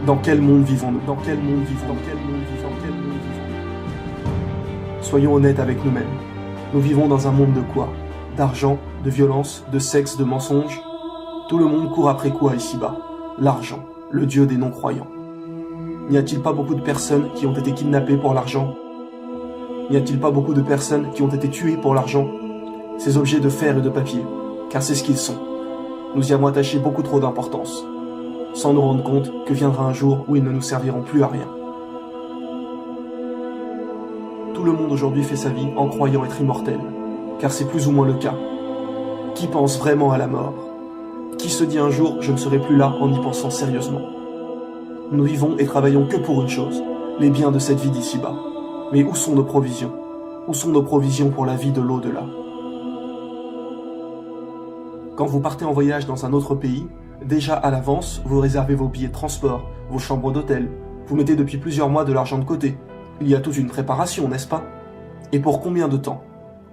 Dans quel monde vivons-nous? Dans quel monde vivons-nous? Dans quel monde vivons-nous? Dans quel monde vivons-nous? Soyons honnêtes avec nous-mêmes. Nous vivons dans un monde de quoi? D'argent, de violence, de sexe, de mensonges. Tout le monde court après quoi ici-bas? L'argent, le dieu des non-croyants. N'y a-t-il pas beaucoup de personnes qui ont été kidnappées pour l'argent? N'y a-t-il pas beaucoup de personnes qui ont été tuées pour l'argent? Ces objets de fer et de papier, car c'est ce qu'ils sont. Nous y avons attaché beaucoup trop d'importance, sans nous rendre compte que viendra un jour où ils ne nous serviront plus à rien. Tout le monde aujourd'hui fait sa vie en croyant être immortel, car c'est plus ou moins le cas. Qui pense vraiment à la mort? Qui se dit un jour « je ne serai plus là » en y pensant sérieusement? Nous vivons et travaillons que pour une chose, les biens de cette vie d'ici-bas. Mais où sont nos provisions? Où sont nos provisions pour la vie de l'au-delà? Quand vous partez en voyage dans un autre pays, déjà à l'avance, vous réservez vos billets de transport, vos chambres d'hôtel, vous mettez depuis plusieurs mois de l'argent de côté. Il y a toute une préparation, n'est-ce pas? Et pour combien de temps?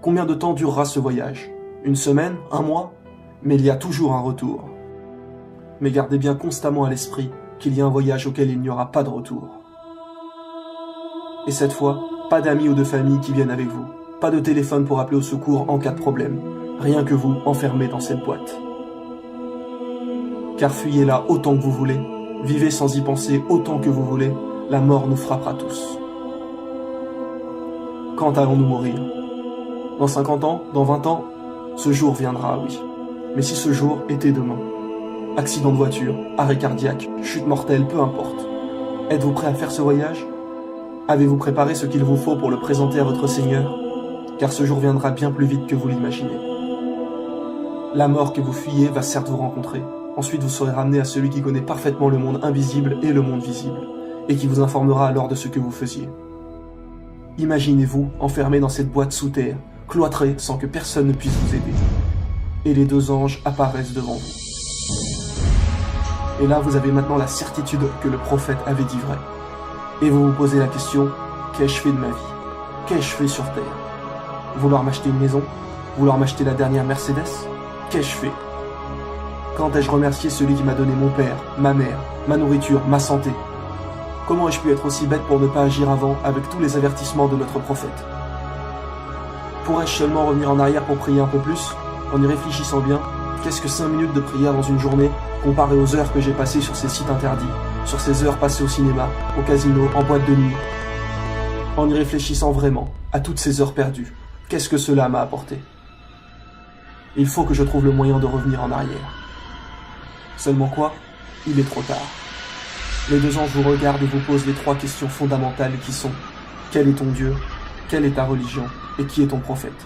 Combien de temps durera ce voyage? Une semaine? Un mois? Mais il y a toujours un retour. Mais gardez bien constamment à l'esprit qu'il y a un voyage auquel il n'y aura pas de retour. Et cette fois, pas d'amis ou de famille qui viennent avec vous, pas de téléphone pour appeler au secours en cas de problème, rien que vous enfermé dans cette boîte. Car fuyez-la autant que vous voulez, vivez sans y penser autant que vous voulez, la mort nous frappera tous. Quand allons-nous mourir? Dans 50 ans? Dans 20 ans? Ce jour viendra, oui. Mais si ce jour était demain? Accident de voiture, arrêt cardiaque, chute mortelle, peu importe. Êtes-vous prêt à faire ce voyage? Avez-vous préparé ce qu'il vous faut pour le présenter à votre Seigneur? Car ce jour viendra bien plus vite que vous l'imaginez. La mort que vous fuyez va certes vous rencontrer. Ensuite vous serez ramené à celui qui connaît parfaitement le monde invisible et le monde visible, et qui vous informera alors de ce que vous faisiez. Imaginez-vous enfermé dans cette boîte sous terre, cloîtré sans que personne ne puisse vous aider. Et les deux anges apparaissent devant vous. Et là vous avez maintenant la certitude que le prophète avait dit vrai. Et vous vous posez la question, qu'ai-je fait de ma vie? Qu'ai-je fait sur terre? Vouloir m'acheter une maison? Vouloir m'acheter la dernière Mercedes? Qu'ai-je fait? Quand ai-je remercié celui qui m'a donné mon père, ma mère, ma nourriture, ma santé? Comment ai-je pu être aussi bête pour ne pas agir avant avec tous les avertissements de notre prophète? Pourrais-je seulement revenir en arrière pour prier un peu plus? En y réfléchissant bien, qu'est-ce que 5 minutes de prière dans une journée comparé aux heures que j'ai passées sur ces sites interdits, sur ces heures passées au cinéma, au casino, en boîte de nuit? En y réfléchissant vraiment, à toutes ces heures perdues, qu'est-ce que cela m'a apporté? Il faut que je trouve le moyen de revenir en arrière. Seulement quoi? Il est trop tard. Les deux anges vous regardent et vous posent les 3 questions fondamentales qui sont: quel est ton Dieu? Quelle est ta religion? Et qui est ton prophète?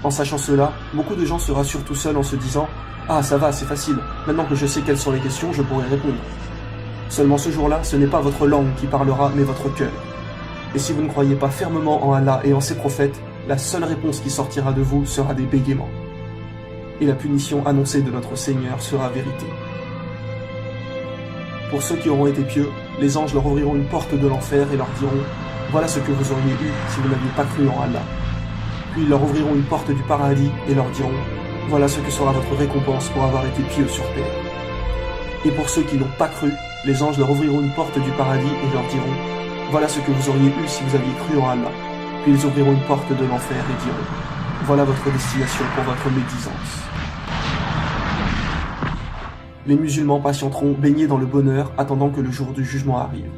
En sachant cela, beaucoup de gens se rassurent tout seuls en se disant: ah, ça va, c'est facile, maintenant que je sais quelles sont les questions, je pourrai répondre. Seulement ce jour-là, ce n'est pas votre langue qui parlera, mais votre cœur. Et si vous ne croyez pas fermement en Allah et en ses prophètes, la seule réponse qui sortira de vous sera des bégaiements. Et la punition annoncée de notre Seigneur sera vérité. Pour ceux qui auront été pieux, les anges leur ouvriront une porte de l'enfer et leur diront: voilà ce que vous auriez eu si vous n'aviez pas cru en Allah. Puis ils leur ouvriront une porte du paradis et leur diront: voilà ce que sera votre récompense pour avoir été pieux sur terre. Et pour ceux qui n'ont pas cru, les anges leur ouvriront une porte du paradis et leur diront: voilà ce que vous auriez eu si vous aviez cru en Allah. Puis ils ouvriront une porte de l'enfer et diront: voilà votre destination pour votre médisance. Les musulmans patienteront baignés dans le bonheur, attendant que le jour du jugement arrive,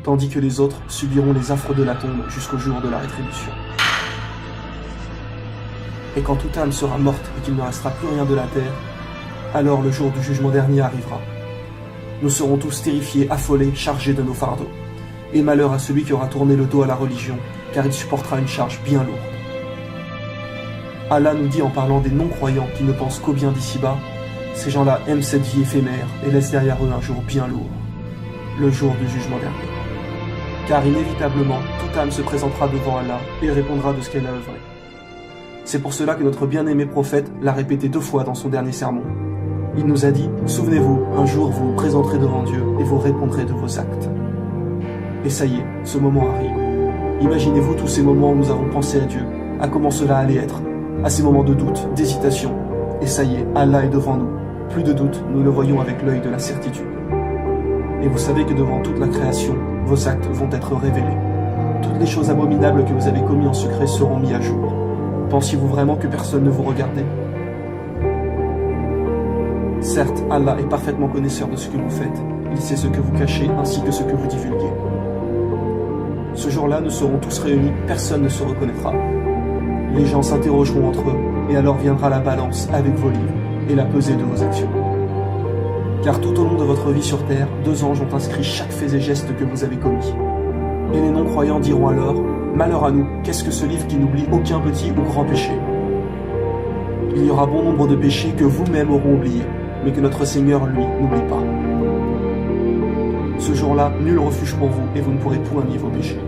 tandis que les autres subiront les affres de la tombe jusqu'au jour de la rétribution. Et quand toute âme sera morte et qu'il ne restera plus rien de la terre, alors le jour du jugement dernier arrivera. Nous serons tous terrifiés, affolés, chargés de nos fardeaux. Et malheur à celui qui aura tourné le dos à la religion, car il supportera une charge bien lourde. Allah nous dit en parlant des non-croyants qui ne pensent qu'au bien d'ici-bas: ces gens-là aiment cette vie éphémère et laissent derrière eux un jour bien lourd, le jour du jugement dernier. Car inévitablement, toute âme se présentera devant Allah et répondra de ce qu'elle a œuvré. C'est pour cela que notre bien-aimé prophète l'a répété 2 fois dans son dernier sermon. Il nous a dit: souvenez-vous, un jour vous vous présenterez devant Dieu et vous répondrez de vos actes. Et ça y est, ce moment arrive. Imaginez-vous tous ces moments où nous avons pensé à Dieu, à comment cela allait être, à ces moments de doute, d'hésitation. Et ça y est, Allah est devant nous. Plus de doute, nous le voyons avec l'œil de la certitude. Et vous savez que devant toute la création, vos actes vont être révélés. Toutes les choses abominables que vous avez commises en secret seront mises à jour. Pensiez-vous vraiment que personne ne vous regardait? Certes, Allah est parfaitement connaisseur de ce que vous faites. Il sait ce que vous cachez ainsi que ce que vous divulguez. Ce jour-là, nous serons tous réunis, personne ne se reconnaîtra. Les gens s'interrogeront entre eux, et alors viendra la balance avec vos livres et la pesée de vos actions. Car tout au long de votre vie sur terre, 2 anges ont inscrit chaque fait et geste que vous avez commis. Et les non-croyants diront alors, « Malheur à nous, qu'est-ce que ce livre qui n'oublie aucun petit ou grand péché ?» Il y aura bon nombre de péchés que vous-même auront oubliés, mais que notre Seigneur, lui, n'oublie pas. Ce jour-là, nul refuge pour vous, et vous ne pourrez point nier vos péchés.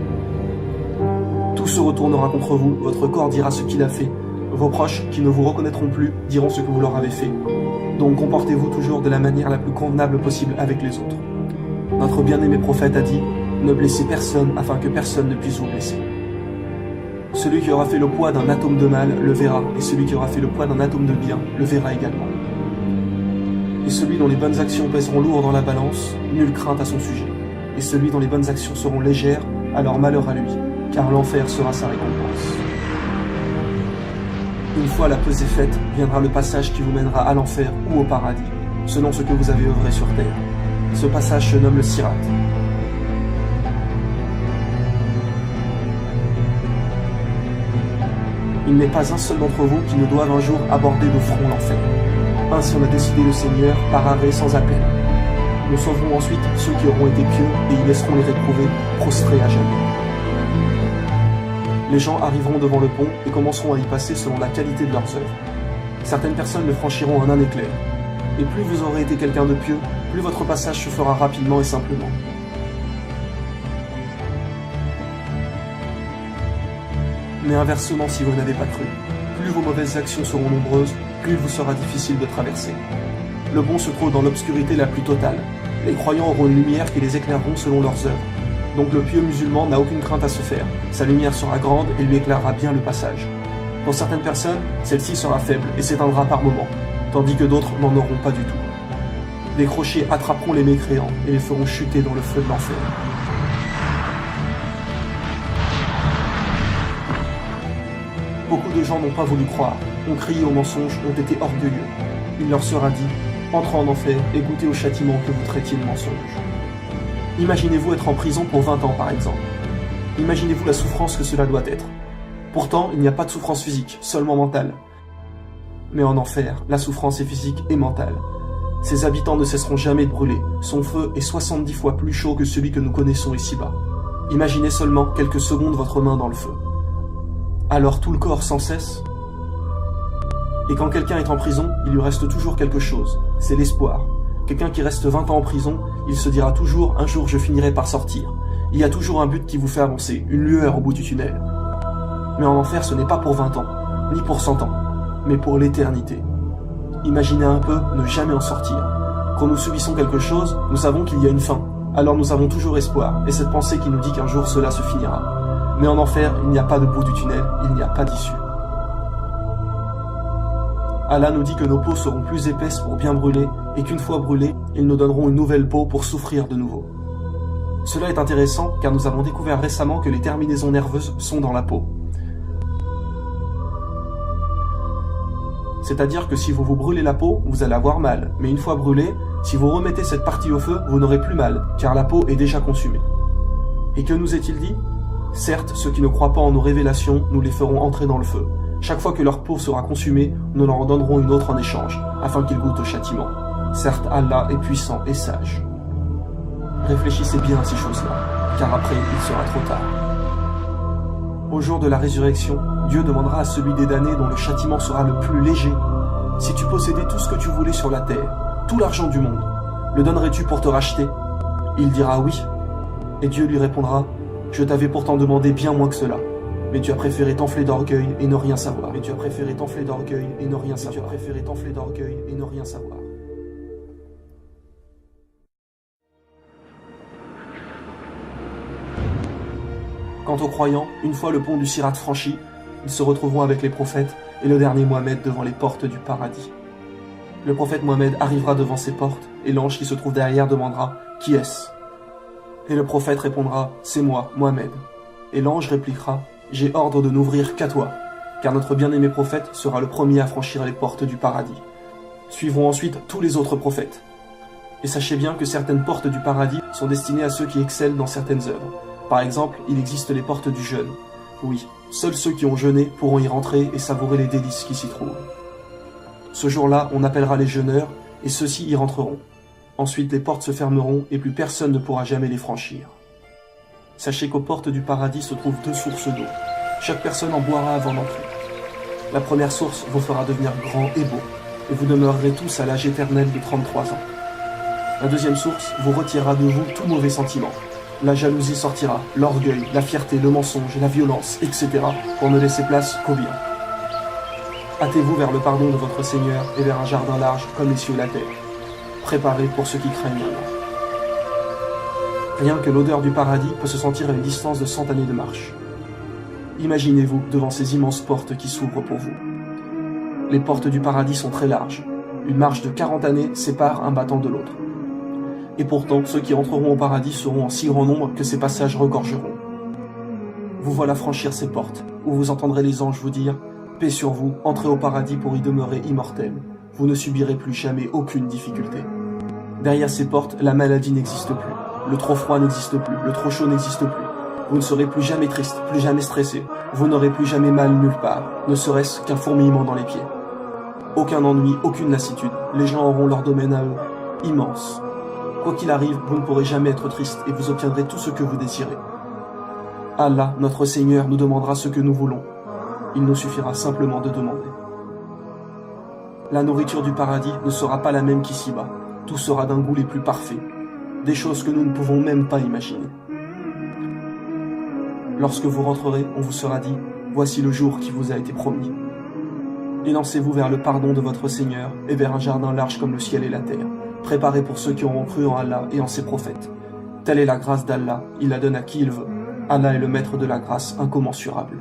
Tout se retournera contre vous, votre corps dira ce qu'il a fait, vos proches, qui ne vous reconnaîtront plus, diront ce que vous leur avez fait. Donc comportez-vous toujours de la manière la plus convenable possible avec les autres. Notre bien-aimé prophète a dit, ne blessez personne afin que personne ne puisse vous blesser. Celui qui aura fait le poids d'un atome de mal le verra, et celui qui aura fait le poids d'un atome de bien le verra également. Et celui dont les bonnes actions pèseront lourd dans la balance, nulle crainte à son sujet. Et celui dont les bonnes actions seront légères, alors malheur à lui, car l'enfer sera sa récompense. Une fois la pesée faite, viendra le passage qui vous mènera à l'enfer ou au paradis, selon ce que vous avez œuvré sur terre. Ce passage se nomme le Sirat. Il n'est pas un seul d'entre vous qui ne doive un jour aborder de front l'enfer. Ainsi en a décidé le Seigneur par arrêt sans appel. Nous sauverons ensuite ceux qui auront été pieux et y laisserons les réprouvés prostrés à jamais. Les gens arriveront devant le pont et commenceront à y passer selon la qualité de leurs œuvres. Certaines personnes le franchiront en un éclair. Et plus vous aurez été quelqu'un de pieux, plus votre passage se fera rapidement et simplement. Mais inversement, si vous n'avez pas cru, plus vos mauvaises actions seront nombreuses, plus il vous sera difficile de traverser. Le bon se trouve dans l'obscurité la plus totale. Les croyants auront une lumière qui les éclaireront selon leurs œuvres. Donc le pieux musulman n'a aucune crainte à se faire. Sa lumière sera grande et lui éclairera bien le passage. Pour certaines personnes, celle-ci sera faible et s'éteindra par moments, tandis que d'autres n'en auront pas du tout. Les crochets attraperont les mécréants et les feront chuter dans le feu de l'enfer. Beaucoup de gens n'ont pas voulu croire, ont crié au mensonge, ont été orgueilleux. Il leur sera dit, entrez en enfer et goûtez au châtiment que vous traitiez de mensonge. Imaginez-vous être en prison pour 20 ans par exemple. Imaginez-vous la souffrance que cela doit être. Pourtant, il n'y a pas de souffrance physique, seulement mentale. Mais en enfer, la souffrance est physique et mentale. Ses habitants ne cesseront jamais de brûler. Son feu est 70 fois plus chaud que celui que nous connaissons ici-bas. Imaginez seulement quelques secondes votre main dans le feu. Alors tout le corps sans cesse. Et quand quelqu'un est en prison, il lui reste toujours quelque chose. C'est l'espoir. Quelqu'un qui reste 20 ans en prison, il se dira toujours « un jour je finirai par sortir ». Il y a toujours un but qui vous fait avancer, une lueur au bout du tunnel. Mais en enfer, ce n'est pas pour 20 ans, ni pour 100 ans, mais pour l'éternité. Imaginez un peu ne jamais en sortir. Quand nous subissons quelque chose, nous savons qu'il y a une fin. Alors nous avons toujours espoir, et cette pensée qui nous dit qu'un jour cela se finira. Mais en enfer, il n'y a pas de bout du tunnel, il n'y a pas d'issue. Allah nous dit que nos peaux seront plus épaisses pour bien brûler, et qu'une fois brûlées, ils nous donneront une nouvelle peau pour souffrir de nouveau. Cela est intéressant car nous avons découvert récemment que les terminaisons nerveuses sont dans la peau. C'est-à-dire que si vous vous brûlez la peau, vous allez avoir mal, mais une fois brûlée, si vous remettez cette partie au feu, vous n'aurez plus mal, car la peau est déjà consumée. Et que nous est-il dit ? Certes, ceux qui ne croient pas en nos révélations, nous les ferons entrer dans le feu. Chaque fois que leur peau sera consumée, nous leur en donnerons une autre en échange, afin qu'ils goûtent au châtiment. Certes, Allah est puissant et sage. Réfléchissez bien à ces choses-là, car après, il sera trop tard. Au jour de la résurrection, Dieu demandera à celui des damnés dont le châtiment sera le plus léger, « Si tu possédais tout ce que tu voulais sur la terre, tout l'argent du monde, le donnerais-tu pour te racheter ?» Il dira « Oui ». Et Dieu lui répondra, « Je t'avais pourtant demandé bien moins que cela, mais tu as préféré t'enfler d'orgueil et ne rien savoir. Mais tu as préféré t'enfler d'orgueil et ne rien savoir. Tu as préféré t'enfler d'orgueil et ne rien savoir. » Quant aux croyants, une fois le pont du Sirat franchi, ils se retrouveront avec les prophètes et le dernier Mohammed devant les portes du paradis. Le prophète Mohammed arrivera devant ces portes, et l'ange qui se trouve derrière demandera « Qui est-ce » Et le prophète répondra « C'est moi, Mohammed ». Et l'ange répliquera « J'ai ordre de n'ouvrir qu'à toi, car notre bien-aimé prophète sera le premier à franchir les portes du paradis. » Suivront ensuite tous les autres prophètes. Et sachez bien que certaines portes du paradis sont destinées à ceux qui excellent dans certaines œuvres. Par exemple, il existe les portes du jeûne. Oui, seuls ceux qui ont jeûné pourront y rentrer et savourer les délices qui s'y trouvent. Ce jour-là, on appellera les jeûneurs, et ceux-ci y rentreront. Ensuite, les portes se fermeront, et plus personne ne pourra jamais les franchir. Sachez qu'aux portes du paradis se trouvent 2 sources d'eau. Chaque personne en boira avant d'entrer. La première source vous fera devenir grand et beau, et vous demeurerez tous à l'âge éternel de 33 ans. La deuxième source vous retirera de vous tout mauvais sentiment. La jalousie sortira, l'orgueil, la fierté, le mensonge, la violence, etc. pour ne laisser place qu'au bien. Hâtez-vous vers le pardon de votre Seigneur et vers un jardin large comme les cieux et la terre. Préparez pour ceux qui craignent Allah. Rien que l'odeur du paradis peut se sentir à une distance de 100 années de marche. Imaginez-vous devant ces immenses portes qui s'ouvrent pour vous. Les portes du paradis sont très larges. Une marche de 40 années sépare un battant de l'autre. Et pourtant, ceux qui entreront au paradis seront en si grand nombre que ces passages regorgeront. Vous voilà franchir ces portes, où vous entendrez les anges vous dire « Paix sur vous, entrez au paradis pour y demeurer immortel. Vous ne subirez plus jamais aucune difficulté. » Derrière ces portes, la maladie n'existe plus. Le trop froid n'existe plus, le trop chaud n'existe plus. Vous ne serez plus jamais triste, plus jamais stressé. Vous n'aurez plus jamais mal nulle part, ne serait-ce qu'un fourmillement dans les pieds. Aucun ennui, aucune lassitude. Les gens auront leur domaine à eux, immense. Quoi qu'il arrive, vous ne pourrez jamais être triste et vous obtiendrez tout ce que vous désirez. Allah, notre Seigneur, nous demandera ce que nous voulons. Il nous suffira simplement de demander. La nourriture du paradis ne sera pas la même qu'ici-bas. Tout sera d'un goût les plus parfaits. Des choses que nous ne pouvons même pas imaginer. Lorsque vous rentrerez, on vous sera dit « Voici le jour qui vous a été promis. » Élancez-vous vers le pardon de votre Seigneur et vers un jardin large comme le ciel et la terre, préparé pour ceux qui auront cru en Allah et en ses prophètes. Telle est la grâce d'Allah, il la donne à qui il veut. Allah est le maître de la grâce incommensurable.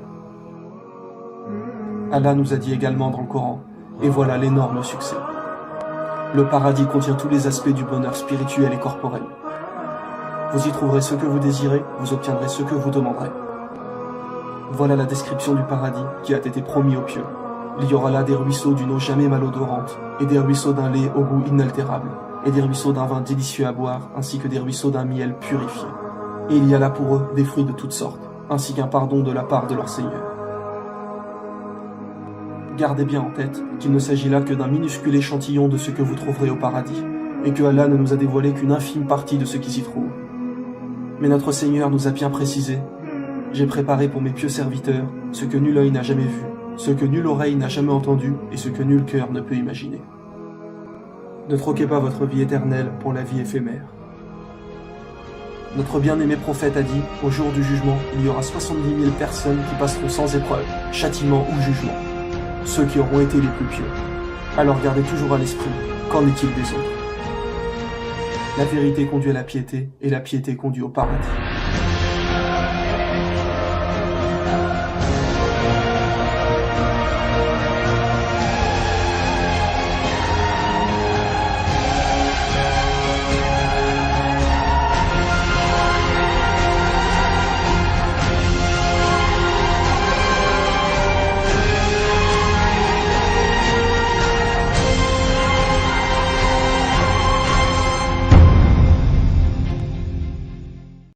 Allah nous a dit également dans le Coran, et voilà l'énorme succès. Le paradis contient tous les aspects du bonheur spirituel et corporel. Vous y trouverez ce que vous désirez, vous obtiendrez ce que vous demanderez. Voilà la description du paradis qui a été promis aux pieux. Il y aura là des ruisseaux d'une eau jamais malodorante, et des ruisseaux d'un lait au goût inaltérable, et des ruisseaux d'un vin délicieux à boire, ainsi que des ruisseaux d'un miel purifié. Et il y a là pour eux des fruits de toutes sortes, ainsi qu'un pardon de la part de leur Seigneur. Gardez bien en tête qu'il ne s'agit là que d'un minuscule échantillon de ce que vous trouverez au paradis, et que Allah ne nous a dévoilé qu'une infime partie de ce qui s'y trouve. Mais notre Seigneur nous a bien précisé « J'ai préparé pour mes pieux serviteurs ce que nul œil n'a jamais vu, ce que nulle oreille n'a jamais entendu et ce que nul cœur ne peut imaginer. » Ne troquez pas votre vie éternelle pour la vie éphémère. Notre bien-aimé prophète a dit « Au jour du jugement, il y aura 70 000 personnes qui passeront sans épreuve, châtiment ou jugement. Ceux qui auront été les plus pieux. Alors gardez toujours à l'esprit, qu'en est-il des autres ? La vérité conduit à la piété, et la piété conduit au paradis.